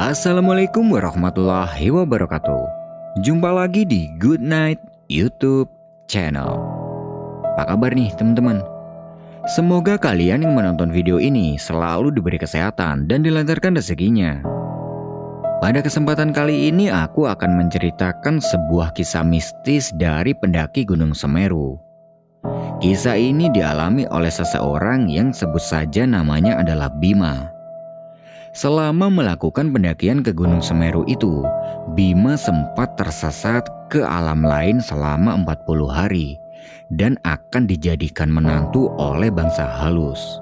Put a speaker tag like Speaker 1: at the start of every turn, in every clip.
Speaker 1: Assalamualaikum warahmatullahi wabarakatuh. Jumpa lagi di Good Night YouTube channel. Apa kabar nih teman-teman? Semoga kalian yang menonton video ini selalu diberi kesehatan dan dilancarkan rezekinya. Pada kesempatan kali ini aku akan menceritakan sebuah kisah mistis dari pendaki Gunung Semeru. Kisah ini dialami oleh seseorang yang sebut saja namanya adalah Bima. Selama melakukan pendakian ke Gunung Semeru itu, Bima sempat tersesat ke alam lain selama 40 hari dan akan dijadikan menantu oleh bangsa halus.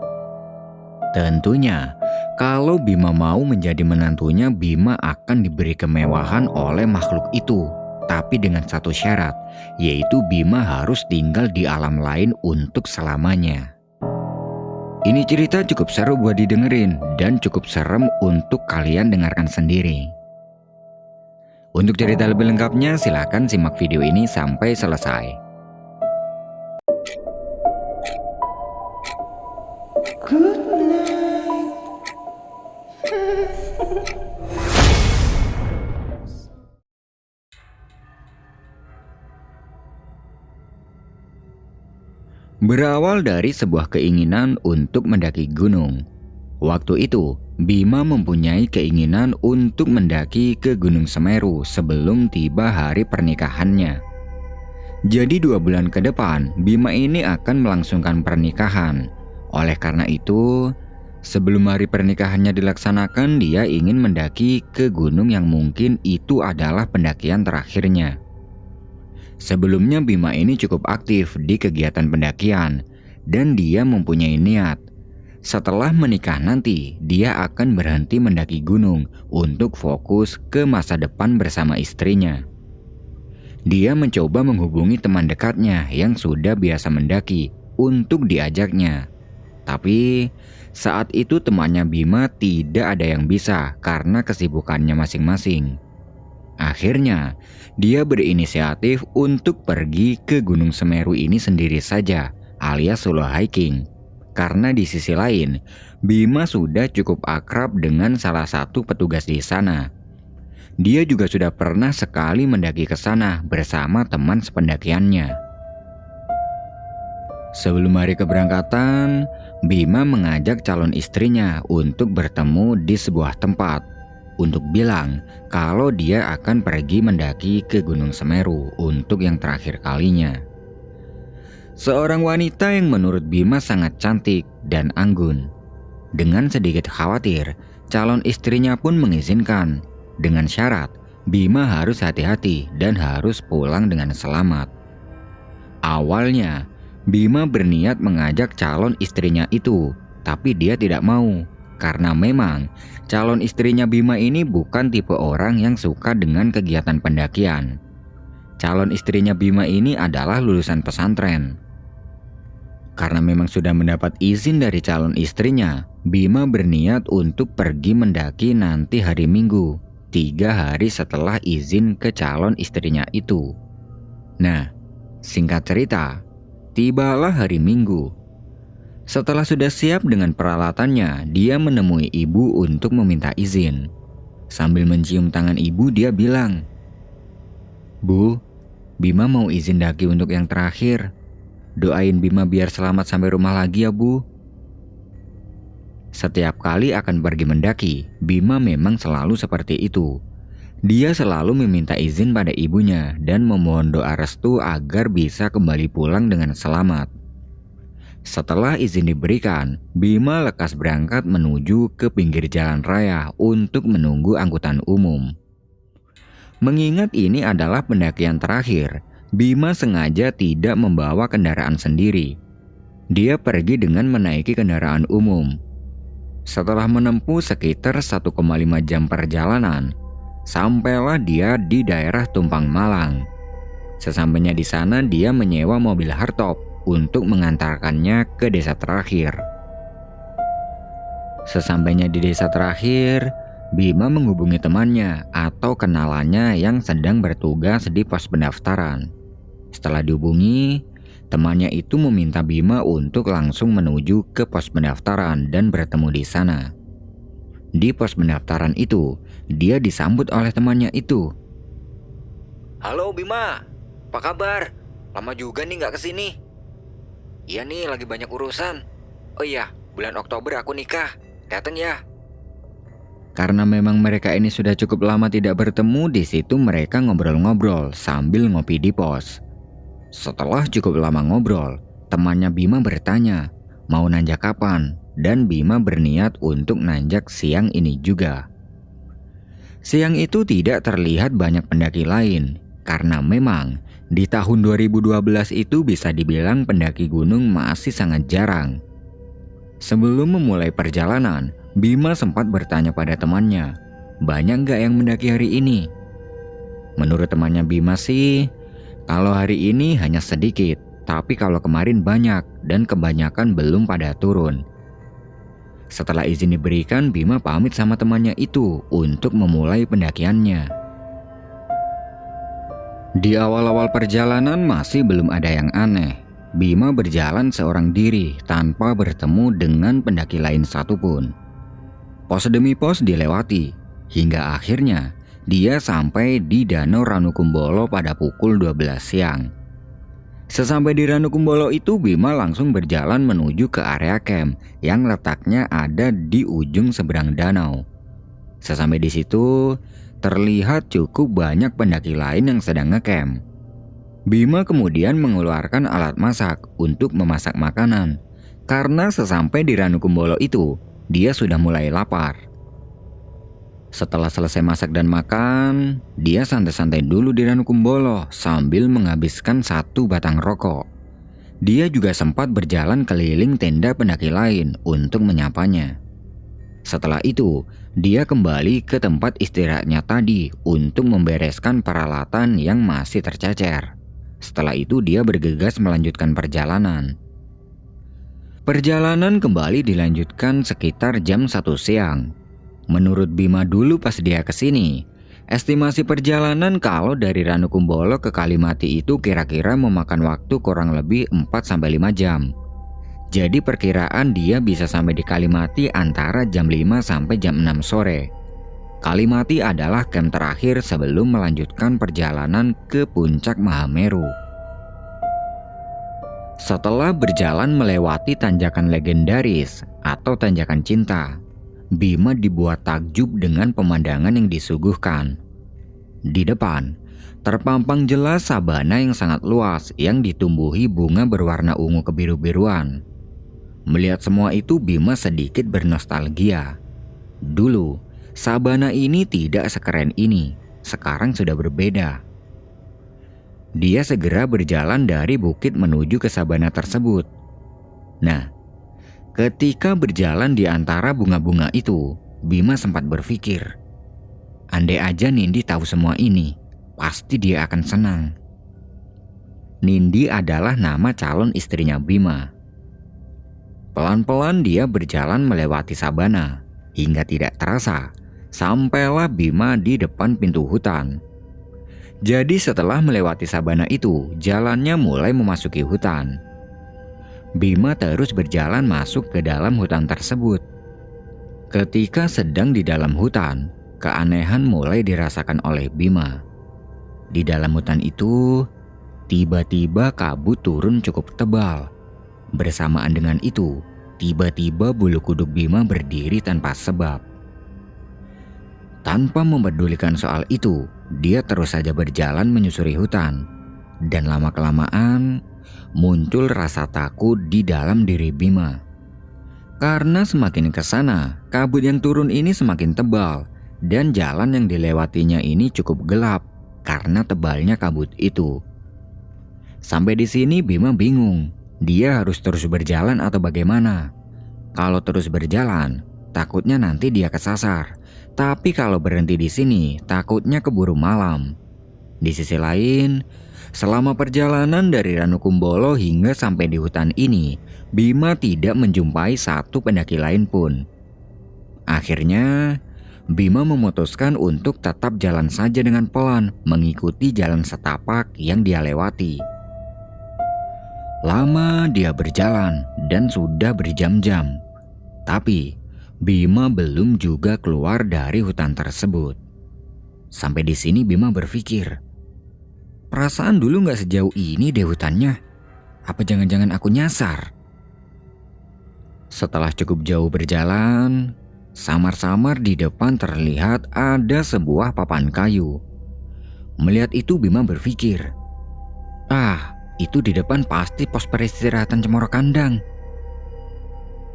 Speaker 1: Tentunya, kalau Bima mau menjadi menantunya, Bima akan diberi kemewahan oleh makhluk itu. Tapi dengan satu syarat, yaitu Bima harus tinggal di alam lain untuk selamanya. Ini cerita cukup seru buat didengerin dan cukup serem untuk kalian dengarkan sendiri. Untuk cerita lebih lengkapnya silahkan simak video ini sampai selesai. Good night. Berawal dari sebuah keinginan untuk mendaki gunung. Waktu itu, Bima mempunyai keinginan untuk mendaki ke Gunung Semeru sebelum tiba hari pernikahannya. Jadi 2 bulan ke depan, Bima ini akan melangsungkan pernikahan. Oleh karena itu, sebelum hari pernikahannya dilaksanakan, dia ingin mendaki ke gunung yang mungkin itu adalah pendakian terakhirnya. Sebelumnya Bima ini cukup aktif di kegiatan pendakian dan dia mempunyai niat. Setelah menikah nanti, dia akan berhenti mendaki gunung untuk fokus ke masa depan bersama istrinya. Dia mencoba menghubungi teman dekatnya yang sudah biasa mendaki untuk diajaknya. Tapi saat itu temannya Bima tidak ada yang bisa karena kesibukannya masing-masing. Akhirnya, dia berinisiatif untuk pergi ke Gunung Semeru ini sendiri saja, alias solo hiking. Karena di sisi lain, Bima sudah cukup akrab dengan salah satu petugas di sana. Dia juga sudah pernah sekali mendaki ke sana bersama teman sependakiannya. Sebelum hari keberangkatan, Bima mengajak calon istrinya untuk bertemu di sebuah tempat untuk bilang kalau dia akan pergi mendaki ke Gunung Semeru untuk yang terakhir kalinya. Seorang wanita yang menurut Bima sangat cantik dan anggun. Dengan sedikit khawatir, calon istrinya pun mengizinkan dengan syarat Bima harus hati-hati dan harus pulang dengan selamat. Awalnya, Bima berniat mengajak calon istrinya itu, tapi dia tidak mau. Karena memang calon istrinya Bima ini bukan tipe orang yang suka dengan kegiatan pendakian. Calon istrinya Bima ini adalah lulusan pesantren. Karena memang sudah mendapat izin dari calon istrinya, Bima berniat untuk pergi mendaki nanti hari Minggu, 3 hari setelah izin ke calon istrinya itu. Nah, singkat cerita, tibalah hari Minggu. Setelah sudah siap dengan peralatannya, dia menemui ibu untuk meminta izin. Sambil mencium tangan ibu, dia bilang, "Bu, Bima mau izin daki untuk yang terakhir. Doain Bima biar selamat sampai rumah lagi ya, Bu." Setiap kali akan pergi mendaki, Bima memang selalu seperti itu. Dia selalu meminta izin pada ibunya dan memohon doa restu agar bisa kembali pulang dengan selamat. Setelah izin diberikan, Bima lekas berangkat menuju ke pinggir jalan raya untuk menunggu angkutan umum. Mengingat ini adalah pendakian terakhir, Bima sengaja tidak membawa kendaraan sendiri. Dia pergi dengan menaiki kendaraan umum. Setelah menempuh sekitar 1,5 jam perjalanan, sampailah dia di daerah Tumpang Malang. Sesampainya di sana, dia menyewa mobil hardtop untuk mengantarkannya ke desa terakhir. Sesampainya di desa terakhir, Bima menghubungi temannya atau kenalannya yang sedang bertugas di pos pendaftaran. Setelah dihubungi, temannya itu meminta Bima untuk langsung menuju ke pos pendaftaran dan bertemu di sana. Di pos pendaftaran itu, dia disambut oleh temannya itu.
Speaker 2: Halo Bima, apa kabar? Lama juga nih nggak kesini. Iya nih, lagi banyak urusan. Oh iya, bulan Oktober aku nikah. Dateng ya.
Speaker 1: Karena memang mereka ini sudah cukup lama tidak bertemu, di situ mereka ngobrol-ngobrol sambil ngopi di pos. Setelah cukup lama ngobrol, temannya Bima bertanya, mau nanjak kapan? Dan Bima berniat untuk nanjak siang ini juga. Siang itu tidak terlihat banyak pendaki lain, karena memang di tahun 2012 itu bisa dibilang pendaki gunung masih sangat jarang. Sebelum memulai perjalanan, Bima sempat bertanya pada temannya, banyak nggak yang mendaki hari ini? Menurut temannya Bima sih, kalau hari ini hanya sedikit, tapi kalau kemarin banyak dan kebanyakan belum pada turun. Setelah izin diberikan, Bima pamit sama temannya itu untuk memulai pendakiannya. Di awal-awal perjalanan masih belum ada yang aneh. Bima berjalan seorang diri tanpa bertemu dengan pendaki lain satupun. Pos demi pos dilewati, hingga akhirnya dia sampai di Danau Ranukumbolo pada pukul 12 siang. Sesampai di Ranukumbolo itu, Bima langsung berjalan menuju ke area camp yang letaknya ada di ujung seberang danau. Sesampai di situ, terlihat cukup banyak pendaki lain yang sedang ngecamp. Bima kemudian mengeluarkan alat masak untuk memasak makanan, karena sesampai di Ranukumbolo itu, dia sudah mulai lapar. Setelah selesai masak dan makan, dia santai-santai dulu di Ranukumbolo sambil menghabiskan satu batang rokok. Dia juga sempat berjalan keliling tenda pendaki lain untuk menyapanya. Setelah itu, dia kembali ke tempat istirahatnya tadi untuk membereskan peralatan yang masih tercecer. Setelah itu dia bergegas melanjutkan perjalanan. Perjalanan kembali dilanjutkan sekitar jam 1 siang. Menurut Bima dulu pas dia kesini, estimasi perjalanan kalau dari Ranukumbolo ke Kalimati itu kira-kira memakan waktu kurang lebih 4-5 jam. Jadi perkiraan dia bisa sampai di Kalimati antara jam 5 sampai jam 6 sore. Kalimati adalah camp terakhir sebelum melanjutkan perjalanan ke puncak Mahameru. Setelah berjalan melewati tanjakan legendaris atau tanjakan cinta, Bima dibuat takjub dengan pemandangan yang disuguhkan. Di depan, terpampang jelas sabana yang sangat luas yang ditumbuhi bunga berwarna ungu kebiru-biruan. Melihat semua itu, Bima sedikit bernostalgia. Dulu, sabana ini tidak sekeren ini, sekarang sudah berbeda. Dia segera berjalan dari bukit menuju ke sabana tersebut. Nah, ketika berjalan di antara bunga-bunga itu, Bima sempat berpikir, andai aja Nindi tahu semua ini, pasti dia akan senang. Nindi adalah nama calon istrinya Bima. Pelan-pelan dia berjalan melewati sabana, hingga tidak terasa, sampailah Bima di depan pintu hutan. Jadi setelah melewati sabana itu, jalannya mulai memasuki hutan. Bima terus berjalan masuk ke dalam hutan tersebut. Ketika sedang di dalam hutan, keanehan mulai dirasakan oleh Bima. Di dalam hutan itu, tiba-tiba kabut turun cukup tebal. Bersamaan dengan itu, tiba-tiba bulu kuduk Bima berdiri tanpa sebab. Tanpa mempedulikan soal itu, dia terus saja berjalan menyusuri hutan. Dan lama-kelamaan, muncul rasa takut di dalam diri Bima. Karena semakin ke sana, kabut yang turun ini semakin tebal dan jalan yang dilewatinya ini cukup gelap karena tebalnya kabut itu. Sampai di sini Bima bingung, dia harus terus berjalan atau bagaimana. Kalau terus berjalan, takutnya nanti dia kesasar. Tapi kalau berhenti di sini, takutnya keburu malam. Di sisi lain, selama perjalanan dari Ranukumbolo hingga sampai di hutan ini, Bima tidak menjumpai satu pendaki lain pun. Akhirnya, Bima memutuskan untuk tetap jalan saja dengan pelan mengikuti jalan setapak yang dia lewati. Lama dia berjalan dan sudah berjam-jam. Tapi, Bima belum juga keluar dari hutan tersebut. Sampai di sini Bima berpikir, perasaan dulu gak sejauh ini deh hutannya. Apa jangan-jangan aku nyasar? Setelah cukup jauh berjalan, samar-samar di depan terlihat ada sebuah papan kayu. Melihat itu Bima berpikir, itu di depan pasti pos peristirahatan Cemoro Kandang.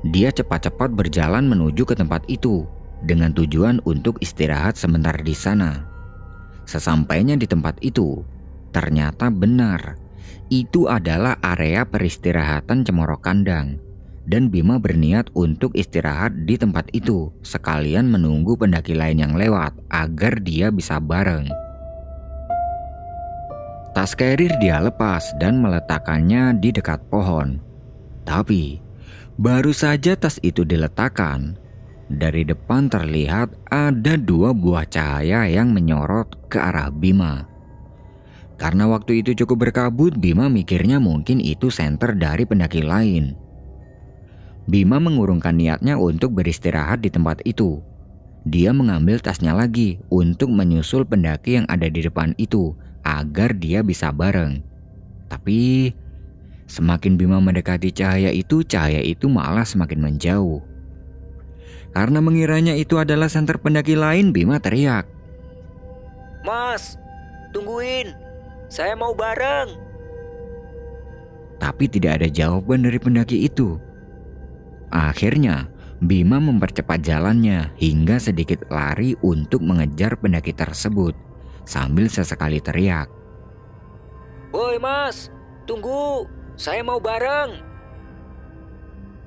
Speaker 1: Dia cepat-cepat berjalan menuju ke tempat itu dengan tujuan untuk istirahat sebentar di sana. Sesampainya di tempat itu, ternyata benar, itu adalah area peristirahatan Cemoro Kandang. Dan Bima berniat untuk istirahat di tempat itu, sekalian menunggu pendaki lain yang lewat agar dia bisa bareng. Tas carrier dia lepas dan meletakkannya di dekat pohon. Tapi baru saja tas itu diletakkan, dari depan terlihat ada 2 buah cahaya yang menyorot ke arah Bima. Karena waktu itu cukup berkabut, Bima mikirnya mungkin itu senter dari pendaki lain. Bima mengurungkan niatnya untuk beristirahat di tempat itu. Dia mengambil tasnya lagi untuk menyusul pendaki yang ada di depan itu agar dia bisa bareng. Tapi semakin Bima mendekati cahaya itu malah semakin menjauh. Karena mengiranya itu adalah senter pendaki lain, Bima teriak,
Speaker 2: Mas, tungguin, saya mau bareng.
Speaker 1: Tapi tidak ada jawaban dari pendaki itu. Akhirnya Bima mempercepat jalannya hingga sedikit lari untuk mengejar pendaki tersebut sambil sesekali teriak,
Speaker 2: Woi mas, tunggu, saya mau bareng.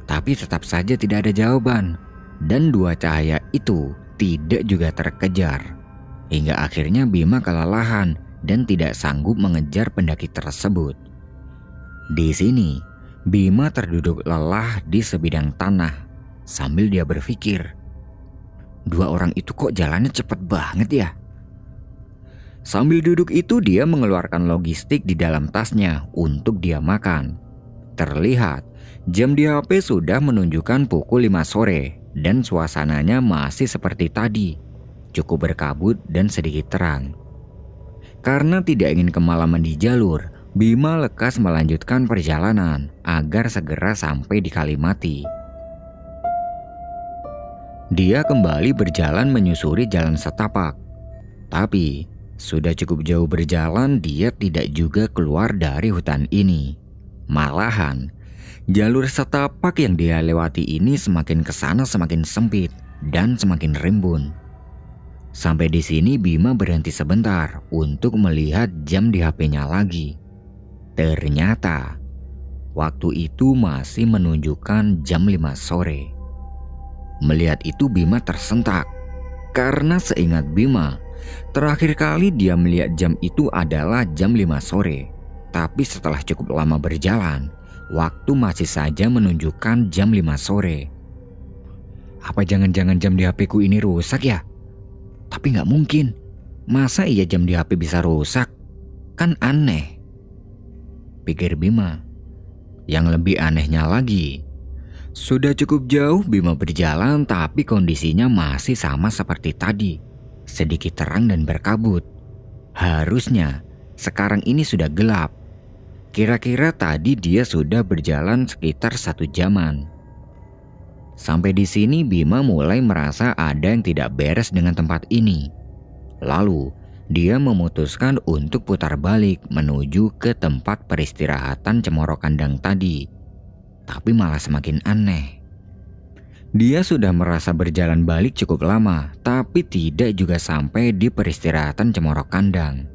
Speaker 1: Tapi tetap saja tidak ada jawaban, dan 2 cahaya itu tidak juga terkejar. Hingga akhirnya Bima kelelahan dan tidak sanggup mengejar pendaki tersebut. Di sini Bima terduduk lelah di sebidang tanah sambil dia berpikir, 2 orang itu kok jalannya cepet banget ya? Sambil duduk itu dia mengeluarkan logistik di dalam tasnya untuk dia makan. Terlihat jam di HP sudah menunjukkan pukul 5 sore dan suasananya masih seperti tadi, cukup berkabut dan sedikit terang. Karena tidak ingin kemalaman di jalur, Bima lekas melanjutkan perjalanan agar segera sampai di Kalimati. Dia kembali berjalan menyusuri jalan setapak. Tapi sudah cukup jauh berjalan, dia tidak juga keluar dari hutan ini. Malahan jalur setapak yang dia lewati ini semakin kesana semakin sempit dan semakin rimbun. Sampai di sini Bima berhenti sebentar untuk melihat jam di HP-nya lagi. Ternyata waktu itu masih menunjukkan jam 5 sore. Melihat itu Bima tersentak, karena seingat Bima, terakhir kali dia melihat jam itu adalah jam 5 sore. Tapi setelah cukup lama berjalan, waktu masih saja menunjukkan jam 5 sore. Apa jangan-jangan jam di HP ku ini rusak ya? Tapi gak mungkin, masa iya jam di HP bisa rusak? Kan aneh, pikir Bima. Yang lebih anehnya lagi, sudah cukup jauh Bima berjalan tapi kondisinya masih sama seperti tadi, sedikit terang dan berkabut. Harusnya sekarang ini sudah gelap. Kira-kira tadi dia sudah berjalan sekitar 1 jaman. Sampai di sini Bima mulai merasa ada yang tidak beres dengan tempat ini. Lalu dia memutuskan untuk putar balik menuju ke tempat peristirahatan Cemoro Kandang tadi. Tapi malah semakin aneh. Dia sudah merasa berjalan balik cukup lama, tapi tidak juga sampai di peristirahatan Cemoro Kandang.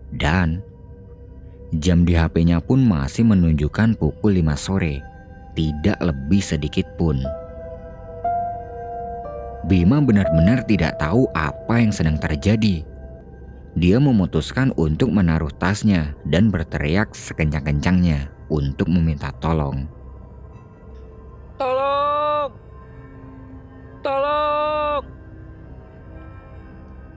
Speaker 1: Dan jam di HP-nya pun masih menunjukkan pukul 5 sore, tidak lebih sedikit pun. Bima benar-benar tidak tahu apa yang sedang terjadi. Dia memutuskan untuk menaruh tasnya dan berteriak sekencang-kencangnya untuk meminta tolong.
Speaker 2: Tolong! Tolong!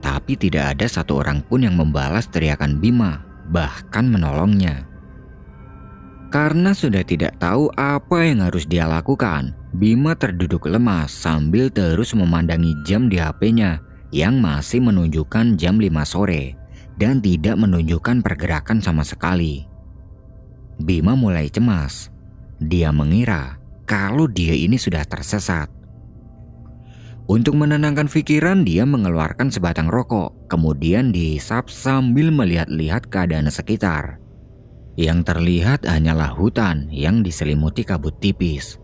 Speaker 1: Tapi tidak ada satu orang pun yang membalas teriakan Bima, bahkan menolongnya. Karena sudah tidak tahu apa yang harus dia lakukan, Bima terduduk lemas sambil terus memandangi jam di HP-nya yang masih menunjukkan jam 5 sore dan tidak menunjukkan pergerakan sama sekali. Bima mulai cemas. Dia mengira kalau dia ini sudah tersesat. Untuk menenangkan pikiran, dia mengeluarkan sebatang rokok, kemudian dihisap sambil melihat-lihat keadaan sekitar. Yang terlihat hanyalah hutan yang diselimuti kabut tipis,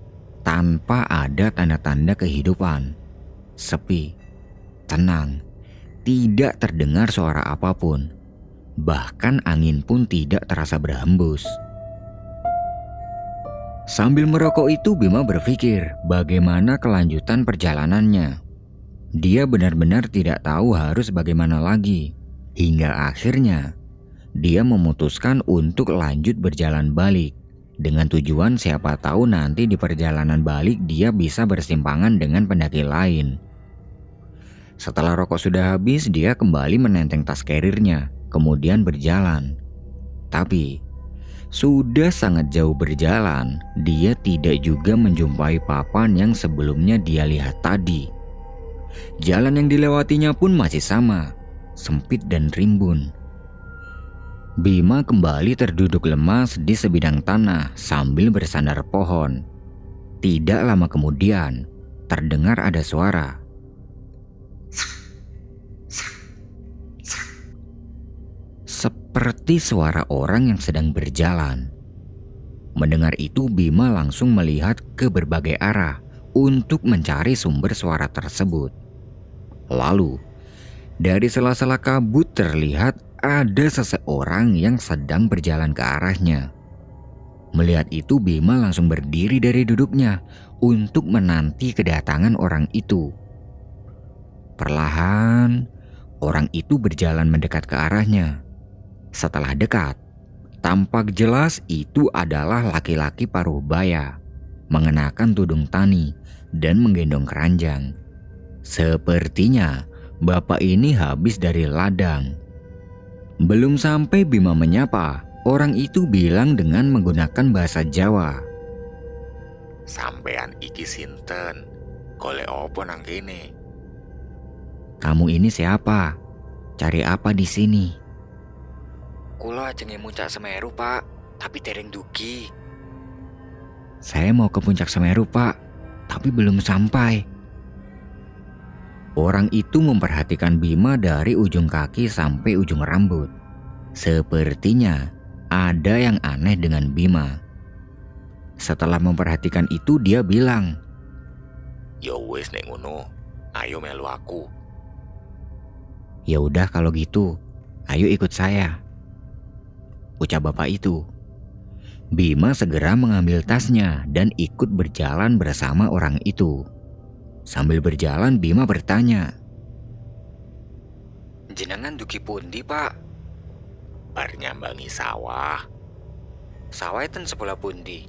Speaker 1: tanpa ada tanda-tanda kehidupan. Sepi, tenang, tidak terdengar suara apapun. Bahkan angin pun tidak terasa berhembus. Sambil merokok itu, Bima berpikir bagaimana kelanjutan perjalanannya. Dia benar-benar tidak tahu harus bagaimana lagi. Hingga akhirnya dia memutuskan untuk lanjut berjalan balik, dengan tujuan siapa tahu nanti di perjalanan balik dia bisa bersimpangan dengan pendaki lain. Setelah rokok sudah habis, dia kembali menenteng tas carrier-nya, kemudian berjalan. Tapi sudah sangat jauh berjalan, dia tidak juga menjumpai papan yang sebelumnya dia lihat tadi. Jalan yang dilewatinya pun masih sama, sempit dan rimbun. Bima kembali terduduk lemas di sebidang tanah sambil bersandar pohon. Tidak lama kemudian, terdengar ada suara. Seperti suara orang yang sedang berjalan. Mendengar itu, Bima langsung melihat ke berbagai arah untuk mencari sumber suara tersebut. Lalu, dari sela-sela kabut terlihat ada seseorang yang sedang berjalan ke arahnya. Melihat itu, Bima langsung berdiri dari duduknya untuk menanti kedatangan orang itu. Perlahan, orang itu berjalan mendekat ke arahnya. Setelah dekat, tampak jelas itu adalah laki-laki paruh baya, mengenakan tudung tani dan menggendong keranjang. Sepertinya bapak ini habis dari ladang. Belum sampai Bima menyapa, orang itu bilang dengan menggunakan bahasa Jawa.
Speaker 3: Sampean iki sinten? Golek opo nang kene?
Speaker 1: Kamu ini siapa? Cari apa di sini?
Speaker 2: Kula ajenge Muncak Semeru, Pak, tapi dereng dugi.
Speaker 1: Saya mau ke Puncak Semeru, Pak, tapi belum sampai. Orang itu memperhatikan Bima dari ujung kaki sampai ujung rambut. Sepertinya ada yang aneh dengan Bima. Setelah memperhatikan itu, dia bilang,
Speaker 3: Ya wis nek ngono, ayo melu aku.
Speaker 1: "Ya udah kalau gitu, ayo ikut saya," ucap bapak itu. Bima segera mengambil tasnya dan ikut berjalan bersama orang itu. Sambil berjalan, Bima bertanya,
Speaker 2: Jenengan dugi pundi, Pak?
Speaker 3: Bar nyambangi sawah,
Speaker 2: Sawah ten sebelah pundi?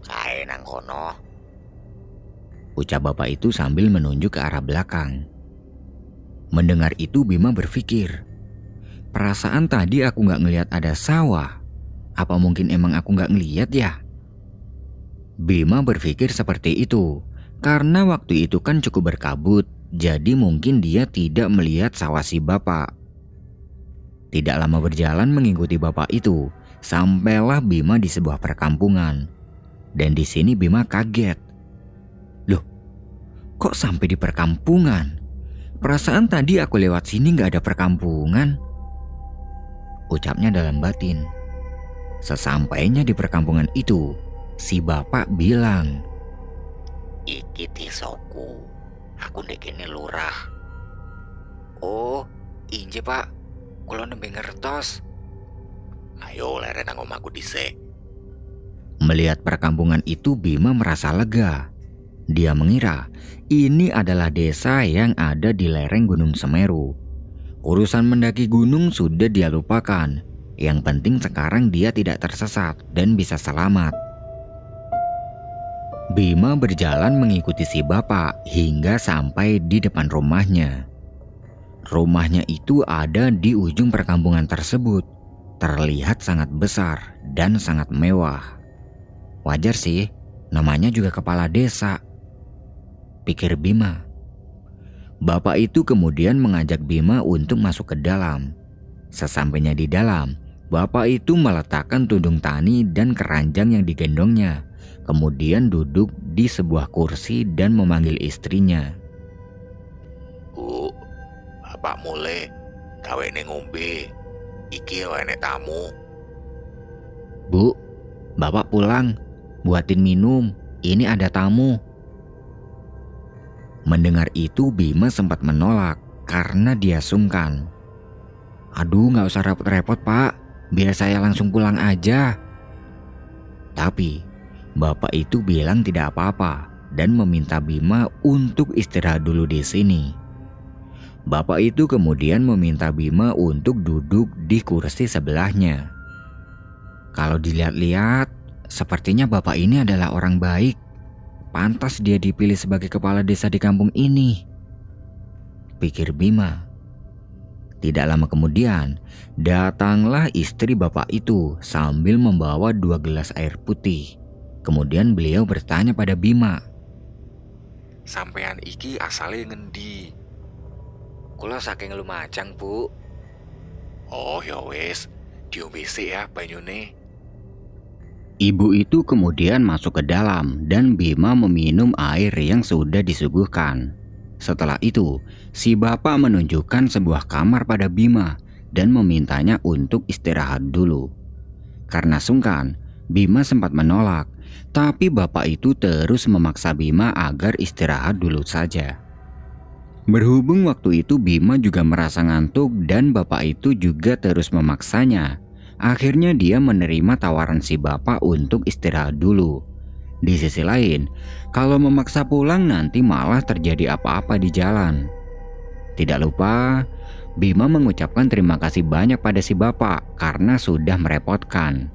Speaker 3: kae nang kono.
Speaker 1: ucap bapak itu sambil menunjuk ke arah belakang. Mendengar itu, Bima berpikir, perasaan tadi aku gak ngelihat ada sawah. Apa mungkin emang aku gak ngelihat ya? Bima berpikir seperti itu, karena waktu itu kan cukup berkabut, jadi mungkin dia tidak melihat sawah si bapak. Tidak lama berjalan mengikuti bapak itu, sampailah Bima di sebuah perkampungan. Dan di sini Bima kaget. Loh, kok sampai di perkampungan? Perasaan tadi aku lewat sini gak ada perkampungan, ucapnya dalam batin. Sesampainya di perkampungan itu, si bapak bilang,
Speaker 3: Iki desaku, aku ndek kene lurah.
Speaker 2: Oh, inje, Pak. Kula nembe ngertos.
Speaker 3: Ayo leren nang omahku dhisik.
Speaker 1: Melihat perkampungan itu, Bima merasa lega. Dia mengira ini adalah desa yang ada di lereng Gunung Semeru. Urusan mendaki gunung sudah dia lupakan. Yang penting sekarang dia tidak tersesat dan bisa selamat. Bima berjalan mengikuti si bapak hingga sampai di depan rumahnya. Rumahnya itu ada di ujung perkampungan tersebut. terlihat sangat besar dan sangat mewah. Wajar sih, namanya juga kepala desa, pikir Bima. Bapak itu kemudian mengajak Bima untuk masuk ke dalam. Sesampainya di dalam, bapak itu meletakkan tudung tani dan keranjang yang digendongnya, kemudian duduk di sebuah kursi dan memanggil istrinya.
Speaker 3: Bu, bapak mulai gawe ngombe. Iki enek tamu.
Speaker 1: Bu, bapak pulang, buatin minum, ini ada tamu. Mendengar itu Bima sempat menolak karena dia sungkan. Aduh, gak usah repot-repot pak, biar saya langsung pulang aja. Tapi bapak itu bilang tidak apa-apa dan meminta Bima untuk istirahat dulu di sini. Bapak itu kemudian meminta Bima untuk duduk di kursi sebelahnya. Kalau dilihat-lihat, sepertinya bapak ini adalah orang baik. Pantas dia dipilih sebagai kepala desa di kampung ini, pikir Bima. Tidak lama kemudian, datanglah istri bapak itu sambil membawa 2 gelas air putih. Kemudian beliau bertanya pada Bima,
Speaker 3: Sampean iki asale ngendi?
Speaker 2: Kula saking Lumajang, Bu.
Speaker 3: Oh ya wis, diombe sik ya banyune.
Speaker 1: Ibu itu kemudian masuk ke dalam dan Bima meminum air yang sudah disuguhkan. Setelah itu, si bapak menunjukkan sebuah kamar pada Bima dan memintanya untuk istirahat dulu. Karena sungkan, Bima sempat menolak, tapi bapak itu terus memaksa Bima agar istirahat dulu saja. Berhubung waktu itu Bima juga merasa ngantuk dan bapak itu juga terus memaksanya. Akhirnya dia menerima tawaran si bapak untuk istirahat dulu. Di sisi lain, kalau memaksa pulang nanti malah terjadi apa-apa di jalan. Tidak lupa, Bima mengucapkan terima kasih banyak pada si bapak karena sudah merepotkan.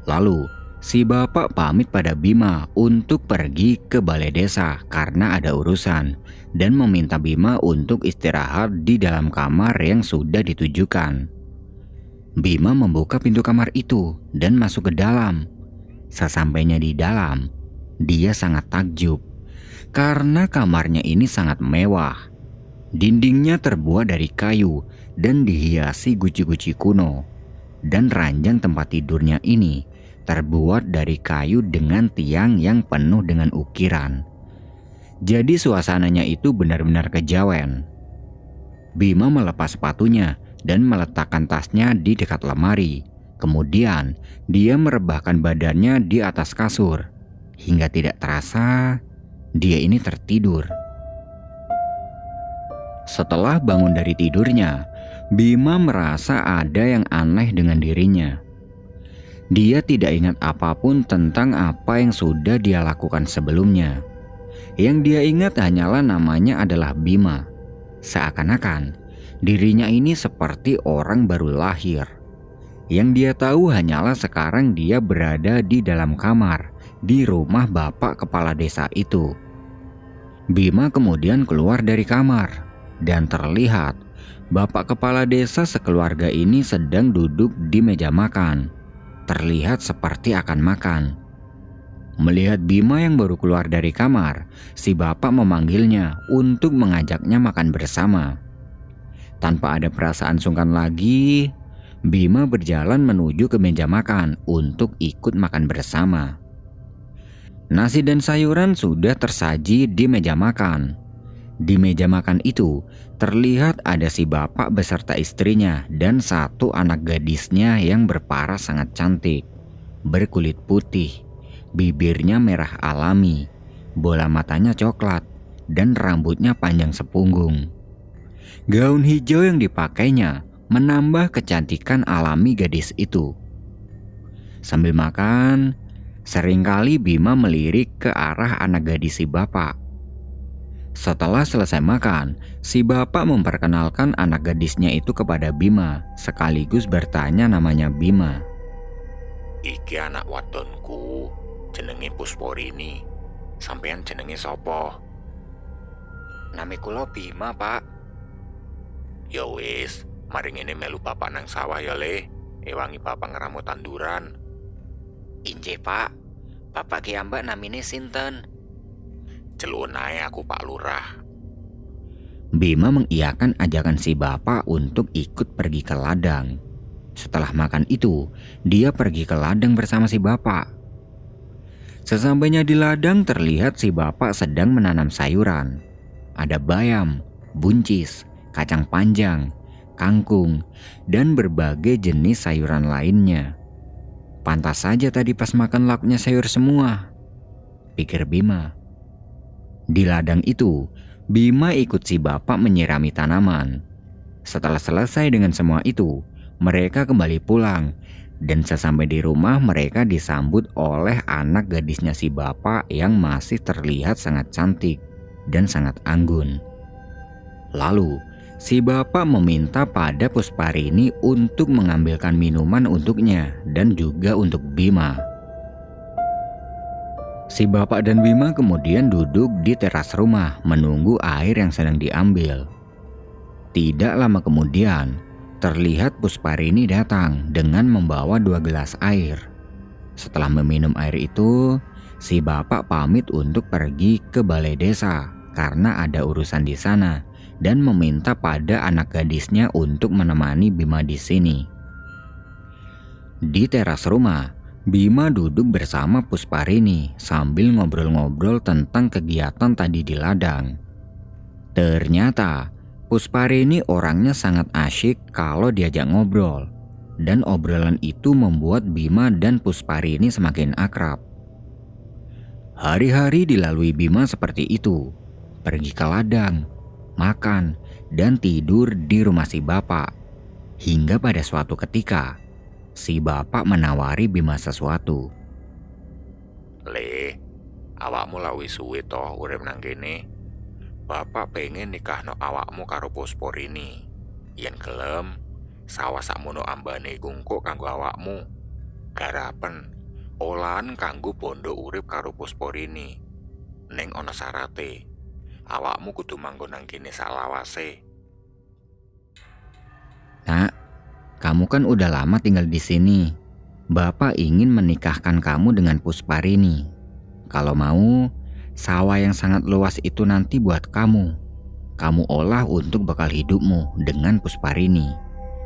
Speaker 1: Lalu, si bapak pamit pada Bima untuk pergi ke balai desa karena ada urusan dan meminta Bima untuk istirahat di dalam kamar yang sudah ditujukan. Bima membuka pintu kamar itu dan masuk ke dalam. Sesampainya di dalam, dia sangat takjub karena kamarnya ini sangat mewah. Dindingnya terbuat dari kayu dan dihiasi guci-guci kuno. Dan ranjang tempat tidurnya ini terbuat dari kayu dengan tiang yang penuh dengan ukiran. Jadi suasananya itu benar-benar kejawen. Bima melepas sepatunya dan meletakkan tasnya di dekat lemari. Kemudian dia merebahkan badannya di atas kasur. Hingga tidak terasa dia ini tertidur. Setelah bangun dari tidurnya, Bima merasa ada yang aneh dengan dirinya. Dia tidak ingat apapun tentang apa yang sudah dia lakukan sebelumnya. Yang dia ingat hanyalah namanya adalah Bima. Seakan-akan dirinya ini seperti orang baru lahir. Yang dia tahu hanyalah sekarang dia berada di dalam kamar di rumah bapak kepala desa itu. Bima kemudian keluar dari kamar dan terlihat bapak kepala desa sekeluarga ini sedang duduk di meja makan. Terlihat seperti akan makan. Melihat Bima yang baru keluar dari kamar, si bapak memanggilnya untuk mengajaknya makan bersama. Tanpa ada perasaan sungkan lagi, Bima berjalan menuju ke meja makan untuk ikut makan bersama. Nasi dan sayuran sudah tersaji di meja makan. Di meja makan itu terlihat ada si bapak beserta istrinya dan satu anak gadisnya yang berparas sangat cantik, berkulit putih, bibirnya merah alami, bola matanya coklat, dan rambutnya panjang sepunggung. Gaun hijau yang dipakainya menambah kecantikan alami gadis itu. Sambil makan, seringkali Bima melirik ke arah anak gadis si bapak. Setelah selesai makan, si bapak memperkenalkan anak gadisnya itu kepada Bima, sekaligus bertanya namanya Bima.
Speaker 3: Iki anak wadonku, jenenge Pusporini. Sampean jenenge sapa?
Speaker 2: Nami kula Bima, Pak.
Speaker 3: Ya wis, mari ngene melu papan nang sawah ya le. ewangi bapak ngeramu tanduran.
Speaker 2: Inje pak, bapak kiambak namine sinten?
Speaker 3: Celuk nae aku Pak Lurah.
Speaker 1: Bima mengiyakan ajakan si bapak untuk ikut pergi ke ladang. Setelah makan itu, dia pergi ke ladang bersama si bapak. Sesampainya di ladang terlihat si bapak sedang menanam sayuran. Ada bayam, buncis, kacang panjang, kangkung, dan berbagai jenis sayuran lainnya. Pantas saja tadi pas makan lauknya sayur semua, pikir Bima. Di ladang itu, Bima ikut si bapak menyirami tanaman. Setelah selesai dengan semua itu, mereka kembali pulang. Dan sesampai di rumah mereka disambut oleh anak gadisnya si bapak yang masih terlihat sangat cantik dan sangat anggun. Lalu, si bapak meminta pada Pusparini untuk mengambilkan minuman untuknya dan juga untuk Bima. Si bapak dan Bima kemudian duduk di teras rumah menunggu air yang sedang diambil. Tidak lama kemudian, terlihat Pusparini datang dengan membawa 2 gelas air. Setelah meminum air itu, si bapak pamit untuk pergi ke balai desa karena ada urusan di sana dan meminta pada anak gadisnya untuk menemani Bima di sini. Di teras rumah, Bima duduk bersama Pusparini sambil ngobrol-ngobrol tentang kegiatan tadi di ladang. Ternyata Pusparini orangnya sangat asyik kalau diajak ngobrol, dan obrolan itu membuat Bima dan Pusparini semakin akrab. Hari-hari dilalui Bima seperti itu, pergi ke ladang, makan, dan tidur di rumah si bapak. Hingga pada suatu ketika, si bapak menawari Bima sesuatu.
Speaker 3: Le, awakmu lah wis suwe toh urip nang kene. Bapak pengen nikahno awakmu karo Pusparini. Yen gelem, sawah sakmono ambane kungkuk kanggo awakmu. Garapen olahan kanggo bondo urip karo Pusparini. Ning ana syarate. Awakmu kudu manggon nang kene salawase.
Speaker 1: Nak, kamu kan udah lama tinggal di sini. Bapak ingin menikahkan kamu dengan Pusparini. Kalau mau, sawah yang sangat luas itu nanti buat kamu. Kamu olah untuk bekal hidupmu dengan Pusparini.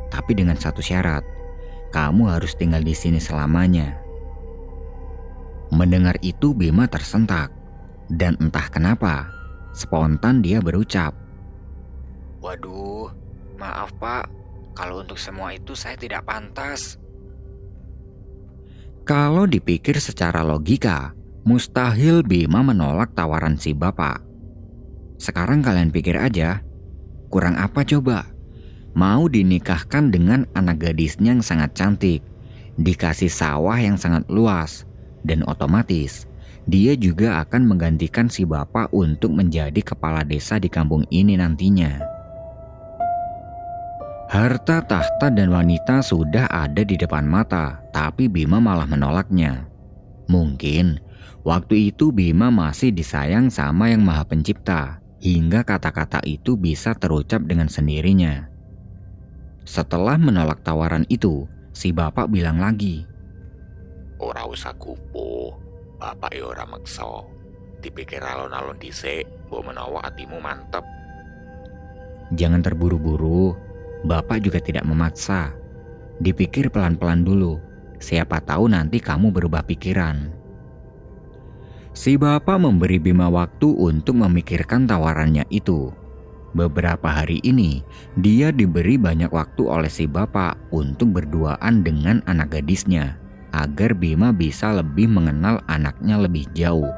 Speaker 1: Tapi dengan satu syarat, kamu harus tinggal di sini selamanya. Mendengar itu Bima tersentak. Dan entah kenapa, spontan dia berucap,
Speaker 2: Waduh, maaf pak, kalau untuk semua itu saya tidak pantas.
Speaker 1: kalau dipikir secara logika, mustahil Bima menolak tawaran si bapak. Sekarang kalian pikir aja, kurang apa coba? Mau dinikahkan dengan anak gadisnya yang sangat cantik, dikasih sawah yang sangat luas, dan otomatis dia juga akan menggantikan si bapak untuk menjadi kepala desa di kampung ini nantinya. Harta, tahta, dan wanita sudah ada di depan mata, tapi Bima malah menolaknya. Mungkin waktu itu Bima masih disayang sama Yang Maha Pencipta, hingga kata-kata itu bisa terucap dengan sendirinya. Setelah menolak tawaran itu, si bapak bilang lagi,
Speaker 3: Ora usah kupo, bapak ya ora meksa. Dipikir alon-alon dhisik, mbok menawa atimu mantep.
Speaker 1: jangan terburu-buru, bapak juga tidak memaksa. Dipikir pelan-pelan dulu, siapa tahu nanti kamu berubah pikiran. Si bapak memberi Bima waktu untuk memikirkan tawarannya itu. Beberapa hari ini, dia diberi banyak waktu oleh si bapak untuk berduaan dengan anak gadisnya, agar Bima bisa lebih mengenal anaknya lebih jauh.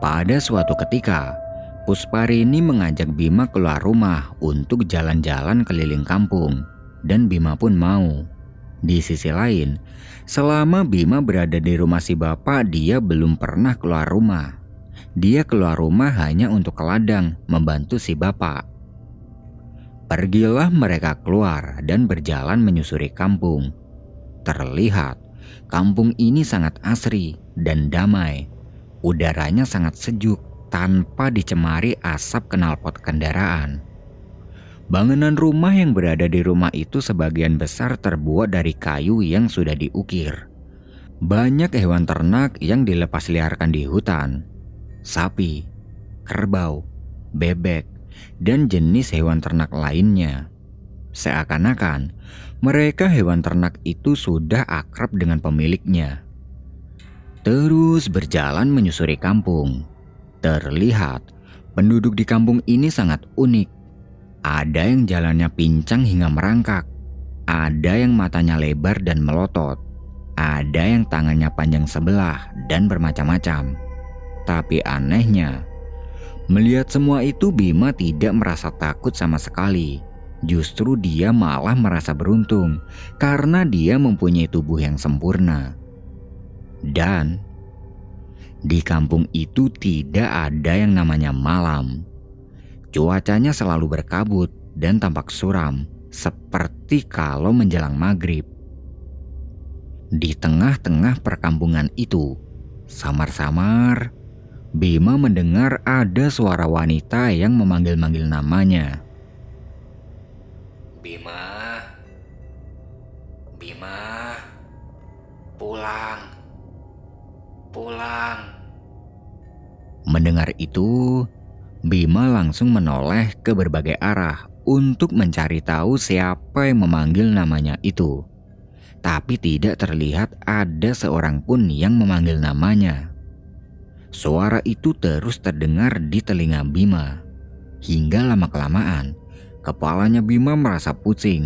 Speaker 1: Pada suatu ketika, Pusparini mengajak Bima keluar rumah untuk jalan-jalan keliling kampung, dan Bima pun mau. Di sisi lain, selama Bima berada di rumah si bapak, dia belum pernah keluar rumah. Dia keluar rumah hanya untuk ke ladang membantu si bapak. Pergilah mereka keluar dan berjalan menyusuri kampung. Terlihat kampung ini sangat asri dan damai. Udaranya sangat sejuk tanpa dicemari asap knalpot kendaraan. Bangunan rumah yang berada di rumah itu sebagian besar terbuat dari kayu yang sudah diukir. Banyak hewan ternak yang dilepas liarkan di hutan. Sapi, kerbau, bebek, dan jenis hewan ternak lainnya. Seakan-akan mereka hewan ternak itu sudah akrab dengan pemiliknya. Terus berjalan menyusuri kampung. Terlihat penduduk di kampung ini sangat unik. Ada yang jalannya pincang hingga merangkak. Ada yang matanya lebar dan melotot. Ada yang tangannya panjang sebelah dan bermacam-macam. Tapi anehnya, melihat semua itu Bima tidak merasa takut sama sekali. Justru dia malah merasa beruntung karena dia mempunyai tubuh yang sempurna. Dan di kampung itu tidak ada yang namanya malam. Cuacanya selalu berkabut dan tampak suram, seperti kalau menjelang maghrib. Di tengah-tengah perkampungan itu, samar-samar, Bima mendengar ada suara wanita yang memanggil-manggil namanya.
Speaker 2: Bima, Bima, pulang, pulang.
Speaker 1: Mendengar itu, Bima langsung menoleh ke berbagai arah untuk mencari tahu siapa yang memanggil namanya itu. Tapi tidak terlihat ada seorang pun yang memanggil namanya. Suara itu terus terdengar di telinga Bima. Hingga lama-kelamaan, kepalanya Bima merasa pusing.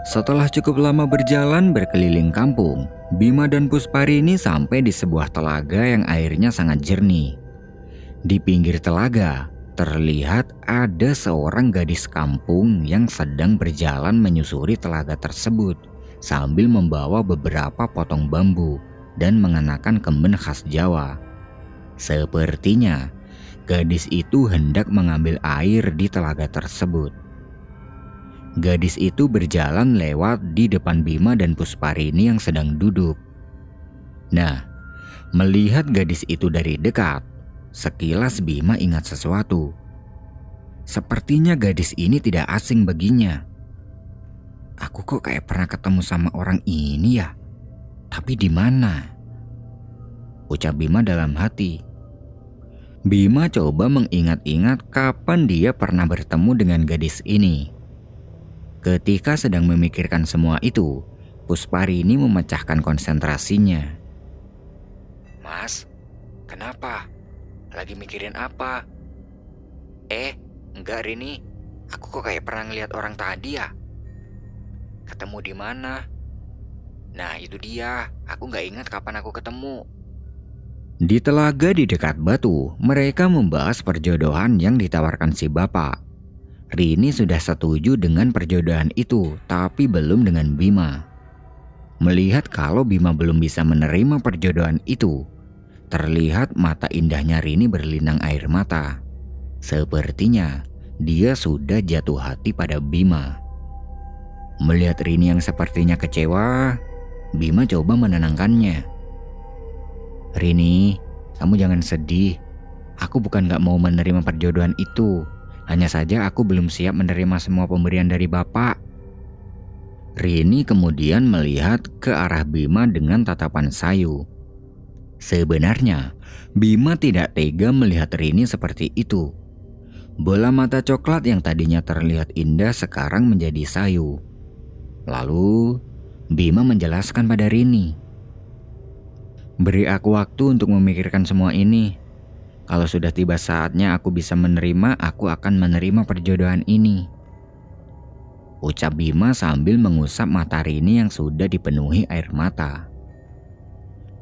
Speaker 1: Setelah cukup lama berjalan berkeliling kampung, Bima dan Pusparini sampai di sebuah telaga yang airnya sangat jernih. Di pinggir telaga, terlihat ada seorang gadis kampung yang sedang berjalan menyusuri telaga tersebut sambil membawa beberapa potong bambu dan mengenakan kemben khas Jawa. Sepertinya gadis itu hendak mengambil air di telaga tersebut. Gadis itu berjalan lewat di depan Bima dan Pusparini yang sedang duduk. Nah, melihat gadis itu dari dekat, sekilas Bima ingat sesuatu. Sepertinya gadis ini tidak asing baginya. Aku kok kayak pernah ketemu sama orang ini ya? Tapi di mana? Ucap Bima dalam hati. Bima coba mengingat-ingat kapan dia pernah bertemu dengan gadis ini. Ketika sedang memikirkan semua itu, Pusparini memecahkan konsentrasinya.
Speaker 2: Mas, kenapa? Lagi mikirin apa? Enggak Rini. Aku kok kayak pernah ngeliat orang tadi ya? Ketemu di mana? Nah itu dia, aku gak ingat kapan aku ketemu.
Speaker 1: Di telaga di dekat batu, mereka membahas perjodohan yang ditawarkan si bapak. Rini sudah setuju dengan perjodohan itu, tapi belum dengan Bima. Melihat kalau Bima belum bisa menerima perjodohan itu, terlihat mata indahnya Rini berlinang air mata. Sepertinya dia sudah jatuh hati pada Bima. Melihat Rini yang sepertinya kecewa, Bima coba menenangkannya. Rini, kamu jangan sedih. Aku bukan gak mau menerima perjodohan itu. Hanya saja aku belum siap menerima semua pemberian dari bapak. Rini kemudian melihat ke arah Bima dengan tatapan sayu. Sebenarnya, Bima tidak tega melihat Rini seperti itu. Bola mata coklat yang tadinya terlihat indah sekarang menjadi sayu. Lalu, Bima menjelaskan pada Rini. Beri aku waktu untuk memikirkan semua ini. Kalau sudah tiba saatnya aku bisa menerima, aku akan menerima perjodohan ini. Ucap Bima sambil mengusap mata Rini yang sudah dipenuhi air mata.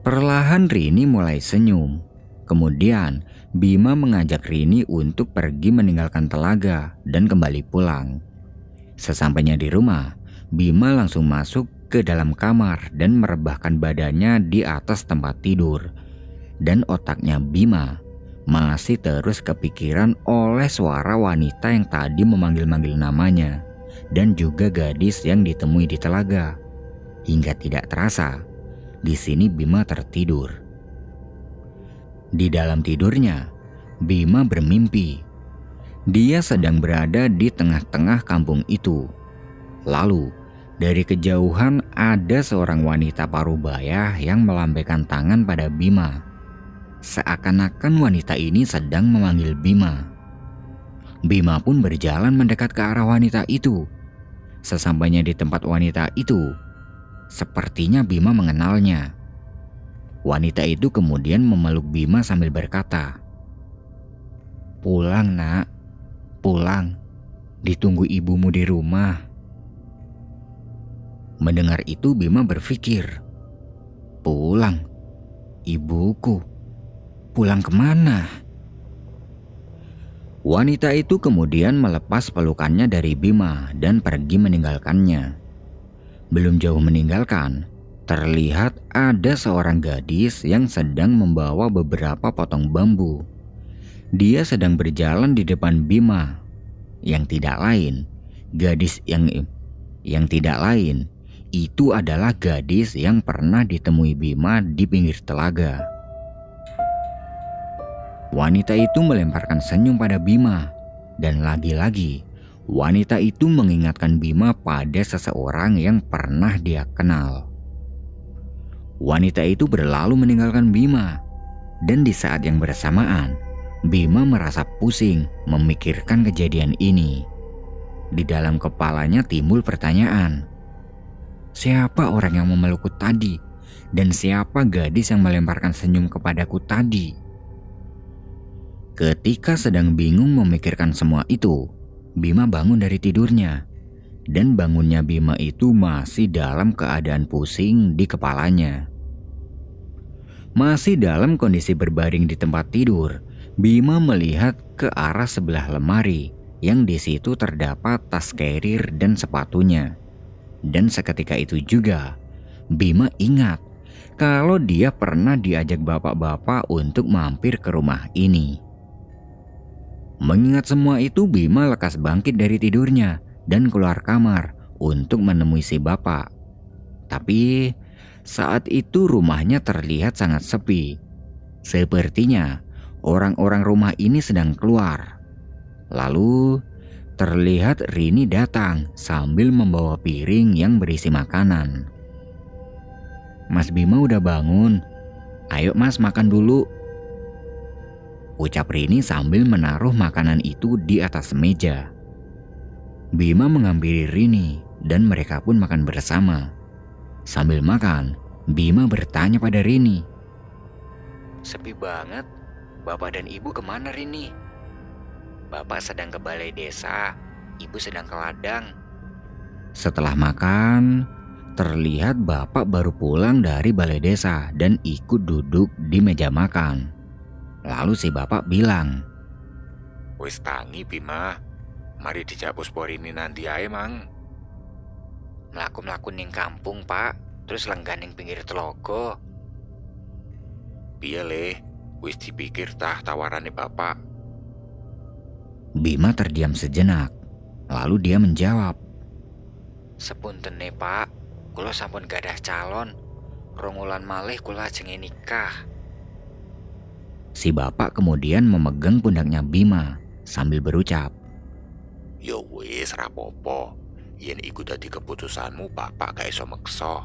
Speaker 1: Perlahan Rini mulai senyum. Kemudian Bima mengajak Rini untuk pergi meninggalkan telaga dan kembali pulang. Sesampainya di rumah, Bima langsung masuk ke dalam kamar dan merebahkan badannya di atas tempat tidur. Dan otaknya Bima masih terus kepikiran oleh suara wanita yang tadi memanggil-manggil namanya dan juga gadis yang ditemui di telaga. Hingga tidak terasa, di sini Bima tertidur. Di dalam tidurnya, Bima bermimpi. Dia sedang berada di tengah-tengah kampung itu. Lalu, dari kejauhan ada seorang wanita parubaya yang melambaikan tangan pada Bima. Seakan-akan wanita ini sedang memanggil Bima. Bima pun berjalan mendekat ke arah wanita itu. Sesampainya di tempat wanita itu, sepertinya Bima mengenalnya. Wanita itu kemudian memeluk Bima sambil berkata, "Pulang nak, pulang. Ditunggu ibumu di rumah." Mendengar itu Bima berpikir, "Pulang? Ibuku? Pulang kemana?" Wanita itu kemudian melepas pelukannya dari Bima dan pergi meninggalkannya. Belum jauh meninggalkan, terlihat ada seorang gadis yang sedang membawa beberapa potong bambu. Dia sedang berjalan di depan Bima, yang tidak lain, itu adalah gadis yang pernah ditemui Bima di pinggir telaga. Wanita itu melemparkan senyum pada Bima, dan lagi-lagi wanita itu mengingatkan Bima pada seseorang yang pernah dia kenal. Wanita itu berlalu meninggalkan Bima, dan di saat yang bersamaan Bima merasa pusing memikirkan kejadian ini. Di dalam kepalanya timbul pertanyaan, siapa orang yang memelukku tadi? Dan siapa gadis yang melemparkan senyum kepadaku tadi? Ketika sedang bingung memikirkan semua itu, Bima bangun dari tidurnya. Dan bangunnya Bima itu masih dalam keadaan pusing di kepalanya. Masih dalam kondisi berbaring di tempat tidur, Bima melihat ke arah sebelah lemari yang di situ terdapat tas carrier dan sepatunya. Dan seketika itu juga, Bima ingat kalau dia pernah diajak bapak-bapak untuk mampir ke rumah ini. Mengingat semua itu, Bima lekas bangkit dari tidurnya dan keluar kamar untuk menemui si bapak. Tapi saat itu rumahnya terlihat sangat sepi. Sepertinya orang-orang rumah ini sedang keluar. Lalu terlihat Rini datang sambil membawa piring yang berisi makanan. "Mas Bima udah bangun. Ayo mas makan dulu," ucap Rini sambil menaruh makanan itu di atas meja. Bima menghampiri Rini dan mereka pun makan bersama. Sambil makan, Bima bertanya pada Rini,
Speaker 2: Sepi banget. Bapak dan ibu kemana Rini? Bapak sedang ke balai desa, ibu sedang ke ladang.
Speaker 1: Setelah makan, terlihat bapak baru pulang dari balai desa dan ikut duduk di meja makan. Lalu si bapak bilang,
Speaker 3: Wis tangi Bima, mari dijak Puspori ini nanti ae mang.
Speaker 2: Mlaku-mlaku ning kampung pak, terus lenggan ning pinggir telaga.
Speaker 3: Piye le, wis dipikir tah tawarane bapak.
Speaker 1: Bima terdiam sejenak. Lalu dia menjawab,
Speaker 2: Sepuntene pak, kula sampun gadah calon. Rongulan malih kula ajeng nikah.
Speaker 1: Si bapak kemudian memegang pundaknya Bima sambil berucap,
Speaker 3: Ya wis rapopo, yen iku dadi keputusanmu bapak gak iso meksa.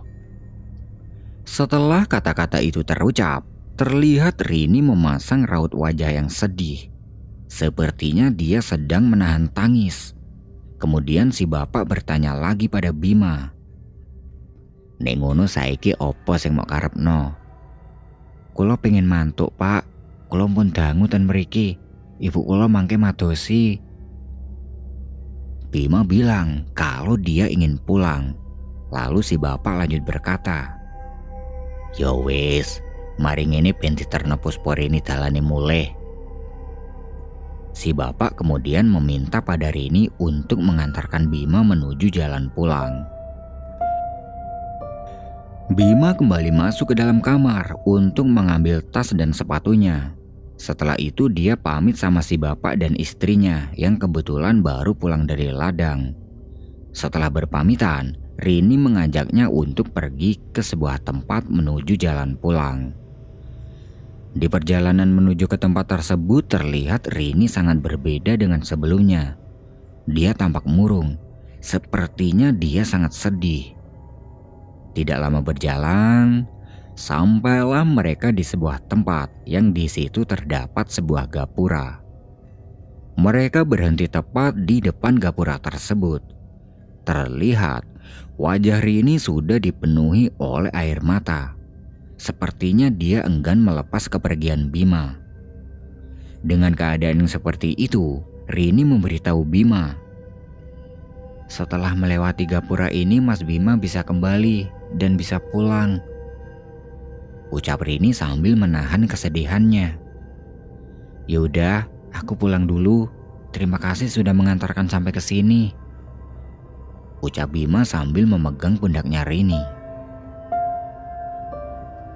Speaker 1: Setelah kata-kata itu terucap, terlihat Rini memasang raut wajah yang sedih. Sepertinya dia sedang menahan tangis. Kemudian si bapak bertanya lagi pada Bima, "Nek ngono saiki opo sing mok karepno?" "Kula pengen mantuk pak, kula pun dangu ten mriki. Ibu kula mangke madosi." Bima bilang kalau dia ingin pulang. Lalu si bapak lanjut berkata, "Ya wis, mari ngene ben diterno Puspori ini dalane mulih." Si bapak kemudian meminta pada Rini untuk mengantarkan Bima menuju jalan pulang. Bima kembali masuk ke dalam kamar untuk mengambil tas dan sepatunya. Setelah itu dia pamit sama si bapak dan istrinya yang kebetulan baru pulang dari ladang. Setelah berpamitan, Rini mengajaknya untuk pergi ke sebuah tempat menuju jalan pulang. Di perjalanan menuju ke tempat tersebut terlihat Rini sangat berbeda dengan sebelumnya. Dia tampak murung, sepertinya dia sangat sedih. Tidak lama berjalan, sampailah mereka di sebuah tempat yang di situ terdapat sebuah gapura. Mereka berhenti tepat di depan gapura tersebut. Terlihat wajah Rini sudah dipenuhi oleh air mata. Sepertinya dia enggan melepas kepergian Bima. Dengan keadaan yang seperti itu, Rini memberitahu Bima. Setelah melewati gapura ini, Mas Bima bisa kembali dan bisa pulang, ucap Rini sambil menahan kesedihannya. Yaudah, aku pulang dulu. Terima kasih sudah mengantarkan sampai ke sini, ucap Bima sambil memegang pundaknya Rini.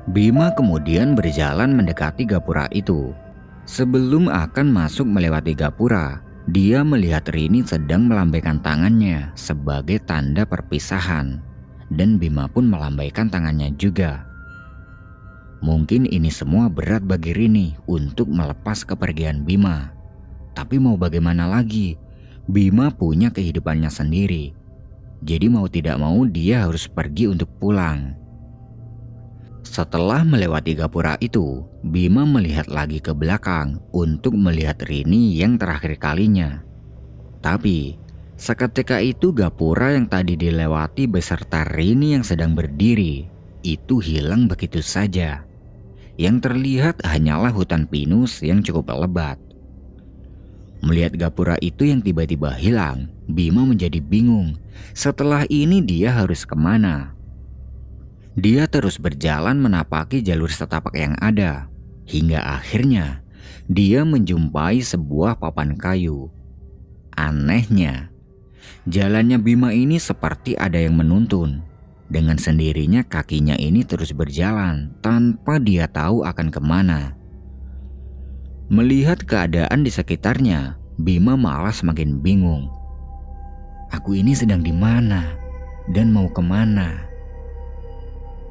Speaker 1: Bima kemudian berjalan mendekati gapura itu. Sebelum akan masuk melewati gapura, dia melihat Rini sedang melambaikan tangannya sebagai tanda perpisahan, dan Bima pun melambaikan tangannya juga. Mungkin ini semua berat bagi Rini untuk melepas kepergian Bima. Tapi mau bagaimana lagi? Bima punya kehidupannya sendiri. Jadi mau tidak mau dia harus pergi untuk pulang. Setelah melewati gapura itu, Bima melihat lagi ke belakang untuk melihat Rini yang terakhir kalinya. Tapi seketika itu gapura yang tadi dilewati beserta Rini yang sedang berdiri itu hilang begitu saja. Yang terlihat hanyalah hutan pinus yang cukup lebat. Melihat gapura itu yang tiba-tiba hilang, Bima menjadi bingung. Setelah ini dia harus kemana? Dia terus berjalan menapaki jalur setapak yang ada, hingga akhirnya dia menjumpai sebuah papan kayu. Anehnya, jalannya Bima ini seperti ada yang menuntun. Dengan sendirinya kakinya ini terus berjalan tanpa dia tahu akan kemana. Melihat keadaan di sekitarnya, Bima malah semakin bingung. Aku ini sedang di mana dan mau kemana?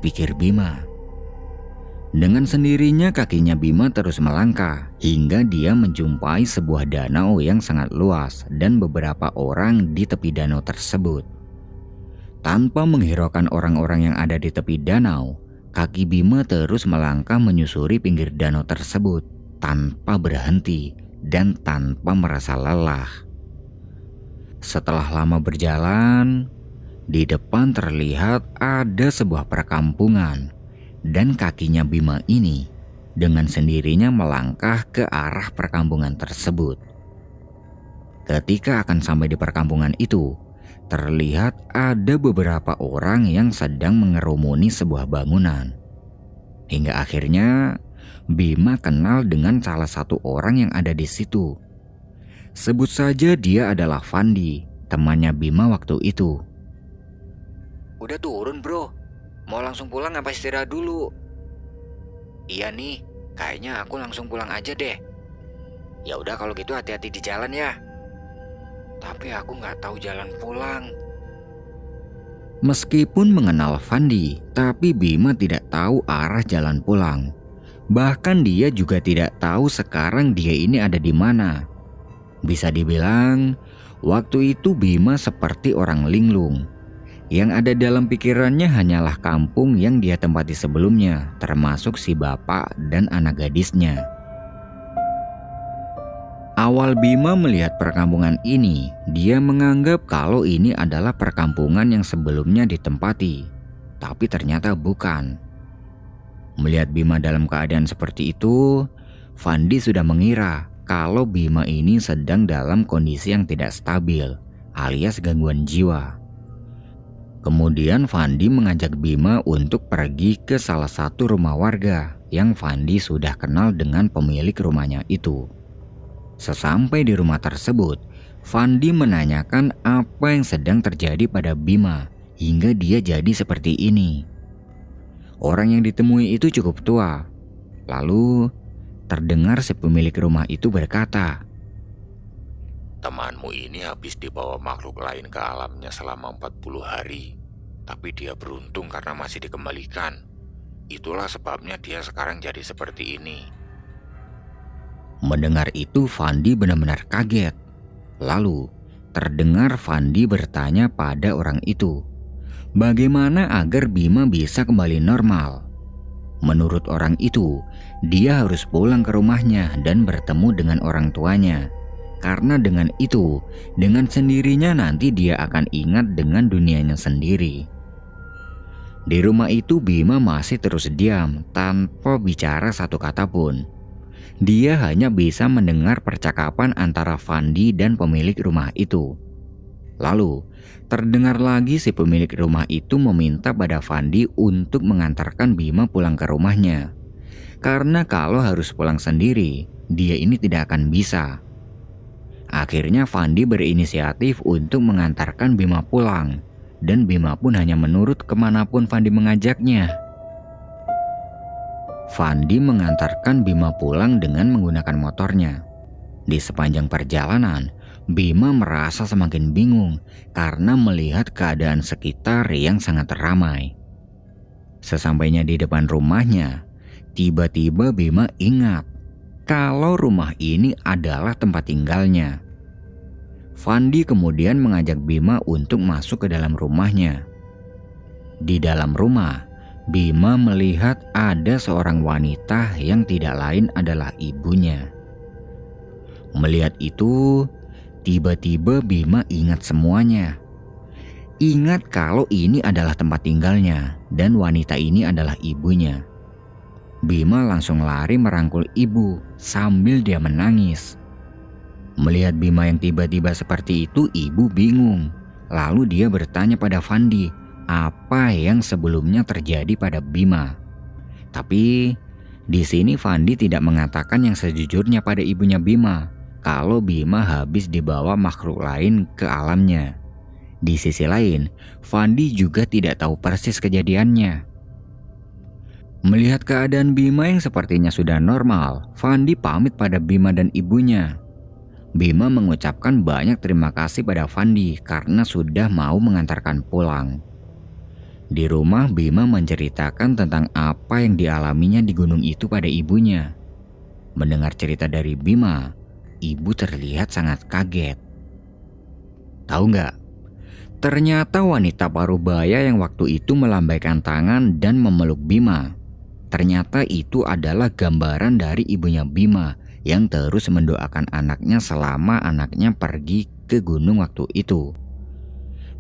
Speaker 1: Pikir Bima. Dengan sendirinya kakinya Bima terus melangkah hingga dia menjumpai sebuah danau yang sangat luas dan beberapa orang di tepi danau tersebut. Tanpa menghiraukan orang-orang yang ada di tepi danau, kaki Bima terus melangkah menyusuri pinggir danau tersebut tanpa berhenti dan tanpa merasa lelah. Setelah lama berjalan, di depan terlihat ada sebuah perkampungan dan kakinya Bima ini dengan sendirinya melangkah ke arah perkampungan tersebut. Ketika akan sampai di perkampungan itu, terlihat ada beberapa orang yang sedang mengerumuni sebuah bangunan. Hingga akhirnya Bima kenal dengan salah satu orang yang ada di situ. Sebut saja dia adalah Fandi, temannya Bima waktu itu.
Speaker 2: Udah turun bro, mau langsung pulang apa istirahat dulu? Iya nih, kayaknya aku langsung pulang aja deh. Ya udah kalau gitu hati-hati di jalan ya. Tapi aku nggak tahu jalan pulang.
Speaker 1: Meskipun mengenal Fandi, tapi Bima tidak tahu arah jalan pulang. Bahkan dia juga tidak tahu sekarang dia ini ada di mana. Bisa dibilang, waktu itu Bima seperti orang linglung. Yang ada dalam pikirannya hanyalah kampung yang dia tempati sebelumnya, termasuk si bapak dan anak gadisnya. Awal Bima melihat perkampungan ini, dia menganggap kalau ini adalah perkampungan yang sebelumnya ditempati. Tapi ternyata bukan. Melihat Bima dalam keadaan seperti itu, Fandi sudah mengira kalau Bima ini sedang dalam kondisi yang tidak stabil, alias gangguan jiwa. Kemudian Fandi mengajak Bima untuk pergi ke salah satu rumah warga yang Fandi sudah kenal dengan pemilik rumahnya itu. Sesampai di rumah tersebut, Fandi menanyakan apa yang sedang terjadi pada Bima hingga dia jadi seperti ini. Orang yang ditemui itu cukup tua. Lalu terdengar si pemilik rumah itu berkata,
Speaker 3: Temanmu ini habis dibawa makhluk lain ke alamnya selama 40 hari. Tapi dia beruntung karena masih dikembalikan. Itulah sebabnya dia sekarang jadi seperti ini.
Speaker 1: Mendengar itu Fandi benar-benar kaget. Lalu terdengar Fandi bertanya pada orang itu, bagaimana agar Bima bisa kembali normal? Menurut orang itu, dia harus pulang ke rumahnya dan bertemu dengan orang tuanya. Karena dengan itu, dengan sendirinya nanti dia akan ingat dengan dunianya sendiri. Di rumah itu Bima masih terus diam tanpa bicara satu kata pun. Dia hanya bisa mendengar percakapan antara Fandi dan pemilik rumah itu. Lalu, terdengar lagi si pemilik rumah itu meminta pada Fandi untuk mengantarkan Bima pulang ke rumahnya. Karena kalau harus pulang sendiri, dia ini tidak akan bisa. Akhirnya Fandi berinisiatif untuk mengantarkan Bima pulang. Dan Bima pun hanya menurut kemanapun Fandi mengajaknya. Fandi mengantarkan Bima pulang dengan menggunakan motornya. Di sepanjang perjalanan, Bima merasa semakin bingung karena melihat keadaan sekitar yang sangat ramai. Sesampainya di depan rumahnya, tiba-tiba Bima ingat kalau rumah ini adalah tempat tinggalnya. Fandi kemudian mengajak Bima untuk masuk ke dalam rumahnya. Di dalam rumah, Bima melihat ada seorang wanita yang tidak lain adalah ibunya. Melihat itu, tiba-tiba Bima ingat semuanya. Ingat kalau ini adalah tempat tinggalnya dan wanita ini adalah ibunya. Bima langsung lari merangkul ibu sambil dia menangis. Melihat Bima yang tiba-tiba seperti itu, ibu bingung. Lalu dia bertanya pada Fandi apa yang sebelumnya terjadi pada Bima. Tapi di sini Fandi tidak mengatakan yang sejujurnya pada ibunya Bima, kalau Bima habis dibawa makhluk lain ke alamnya. Di sisi lain, Fandi juga tidak tahu persis kejadiannya. Melihat keadaan Bima yang sepertinya sudah normal, Fandi pamit pada Bima dan ibunya. Bima mengucapkan banyak terima kasih pada Fandi karena sudah mau mengantarkan pulang. Di rumah, Bima menceritakan tentang apa yang dialaminya di gunung itu pada ibunya. Mendengar cerita dari Bima, ibu terlihat sangat kaget. Tahu nggak? Ternyata wanita parubaya yang waktu itu melambaikan tangan dan memeluk Bima, ternyata itu adalah gambaran dari ibunya Bima yang terus mendoakan anaknya selama anaknya pergi ke gunung waktu itu.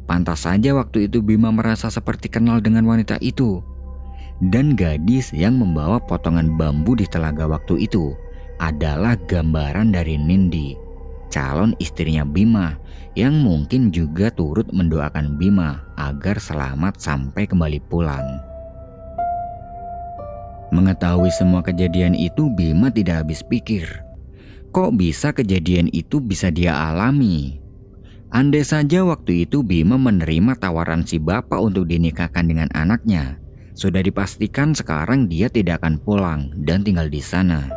Speaker 1: Pantas saja waktu itu Bima merasa seperti kenal dengan wanita itu. Dan gadis yang membawa potongan bambu di telaga waktu itu adalah gambaran dari Nindi, calon istrinya Bima yang mungkin juga turut mendoakan Bima agar selamat sampai kembali pulang. Mengetahui semua kejadian itu, Bima tidak habis pikir. Kok bisa kejadian itu bisa dia alami? Andai saja waktu itu Bima menerima tawaran si bapak untuk dinikahkan dengan anaknya, sudah dipastikan sekarang dia tidak akan pulang dan tinggal di sana.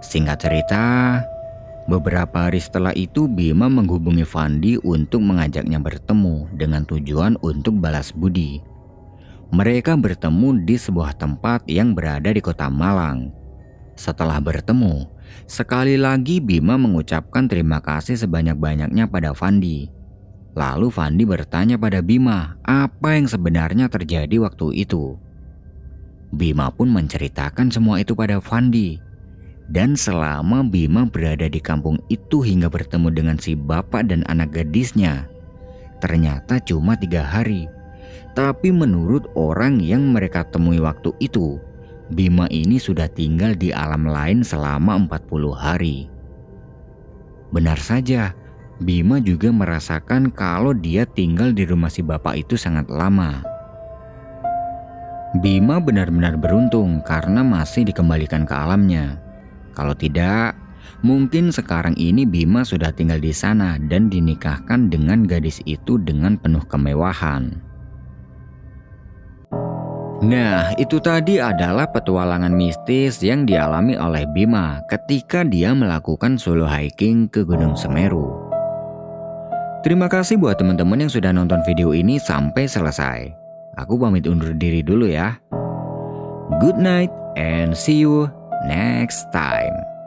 Speaker 1: Singkat cerita, beberapa hari setelah itu Bima menghubungi Fandi untuk mengajaknya bertemu dengan tujuan untuk balas budi. Mereka bertemu di sebuah tempat yang berada di kota Malang. Setelah bertemu, sekali lagi Bima mengucapkan terima kasih sebanyak-banyaknya pada Fandi. Lalu Fandi bertanya pada Bima apa yang sebenarnya terjadi waktu itu. Bima pun menceritakan semua itu pada Fandi. Dan selama Bima berada di kampung itu hingga bertemu dengan si bapak dan anak gadisnya, ternyata cuma 3 hari. Tapi menurut orang yang mereka temui waktu itu, Bima ini sudah tinggal di alam lain selama 40 hari. Benar saja, Bima juga merasakan kalau dia tinggal di rumah si bapak itu sangat lama. Bima benar-benar beruntung karena masih dikembalikan ke alamnya. Kalau tidak, mungkin sekarang ini Bima sudah tinggal di sana dan dinikahkan dengan gadis itu dengan penuh kemewahan. Nah, itu tadi adalah petualangan mistis yang dialami oleh Bima ketika dia melakukan solo hiking ke Gunung Semeru. Terima kasih buat teman-teman yang sudah nonton video ini sampai selesai. Aku pamit undur diri dulu ya. Good night and see you next time.